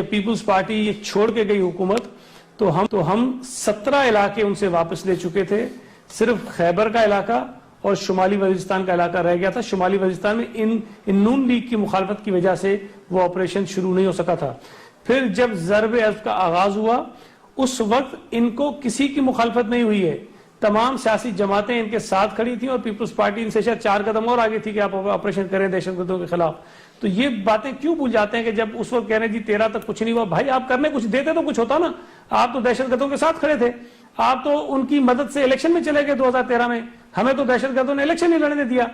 Peoples party یہ چھوڑ کے گئی حکومت تو ہم 17 علاقے ان سے واپس لے چکے تھے. صرف خیبر کا علاقہ اور شمالی وزیرستان کا علاقہ رہ گیا تھا. شمالی وزیرستان میں ان نون لیگ کی مخالفت کی وجہ سے وہ آپریشن شروع نہیں ہو سکا تھا. پھر جب ضرب عزم کا آغاز ہوا اس وقت ان کو کسی کی مخالفت نہیں ہوئی ہے. تمام سیاسی جماعتیں ان کے ساتھ کھڑی تھیں اور پیپلز پارٹی ان سے شاید 4 قدم اور آگے تھی کہ آپ آپریشن کریں دہشت گردوں کے خلاف. تو یہ باتیں کیوں بھول جاتے ہیں کہ جب اس وقت کہہ رہے ہیں جی 13 تک کچھ نہیں ہوا. بھائی آپ کرنے کچھ دیتے تو کچھ ہوتا نا. آپ تو دہشت گردوں کے ساتھ کھڑے تھے. آپ تو ان کی مدد سے الیکشن میں چلے گئے 2013 میں. ہمیں تو دہشت گردوں نے الیکشن نہیں لڑنے دیا.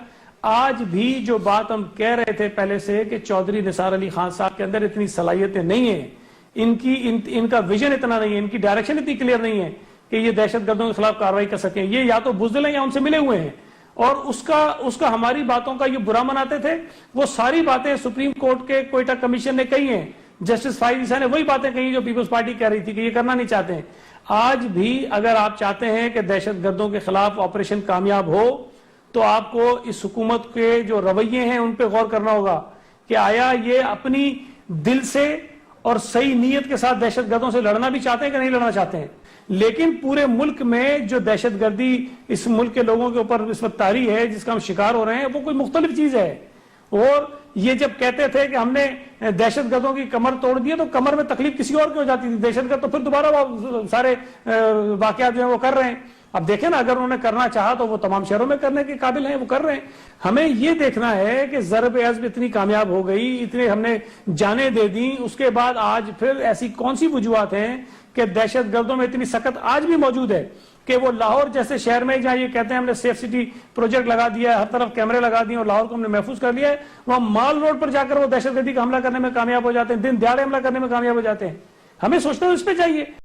آج بھی جو بات ہم کہہ رہے تھے پہلے سے کہ چودھری نثار علی خان صاحب کے اندر اتنی صلاحیتیں نہیں ہیں, ان کا ویژن اتنا نہیں ہے, ان کی ڈائریکشن اتنی کلیئر نہیں ہے کہ یہ دہشت گردوں کے خلاف کارروائی کر سکیں. یہ یا تو بزدل ہیں یا ان سے ملے ہوئے ہیں اور اس کا ہماری باتوں کا یہ برا مناتے تھے. وہ ساری باتیں سپریم کورٹ کے کوئٹہ کمیشن نے کہی ہیں. جسٹس فائز عیسیٰ نے وہی باتیں کہی جو پیپلز پارٹی کہہ رہی تھی کہ یہ کرنا نہیں چاہتے ہیں. آج بھی اگر آپ چاہتے ہیں کہ دہشت گردوں کے خلاف آپریشن کامیاب ہو تو آپ کو اس حکومت کے جو رویے ہیں ان پہ غور کرنا ہوگا کہ آیا یہ اپنی دل سے اور صحیح نیت کے ساتھ دہشت گردوں سے لڑنا بھی چاہتے ہیں کہ نہیں لڑنا چاہتے ہیں. لیکن پورے ملک میں جو دہشت گردی اس ملک کے لوگوں کے اوپر اس وقت طاری ہے, جس کا ہم شکار ہو رہے ہیں, وہ کوئی مختلف چیز ہے. اور یہ جب کہتے تھے کہ ہم نے دہشت گردوں کی کمر توڑ دی تو کمر میں تکلیف کسی اور کی ہو جاتی تھی. دہشت گرد تو پھر دوبارہ وہ سارے واقعات جو ہیں وہ کر رہے ہیں. اب دیکھیں نا, اگر انہوں نے کرنا چاہا تو وہ تمام شہروں میں کرنے کے قابل ہیں, وہ کر رہے ہیں. ہمیں یہ دیکھنا ہے کہ ضرب عزم اتنی کامیاب ہو گئی, اتنے ہم نے جانیں دے دیں, اس کے بعد آج پھر ایسی کون سی وجوہات ہیں کہ دہشت گردوں میں اتنی سخت آج بھی موجود ہے کہ وہ لاہور جیسے شہر میں جہاں یہ کہتے ہیں ہم نے سیف سٹی پروجیکٹ لگا دیا ہے, ہر طرف کیمرے لگا دیے اور لاہور کو ہم نے محفوظ کر لیا ہے, وہاں مال روڈ پر جا کر وہ دہشت گردی کا حملہ کرنے میں کامیاب ہو جاتے ہیں, دن دہاڑے حملہ کرنے میں کامیاب ہو جاتے ہیں. ہمیں سوچنا اس پہ چاہیے.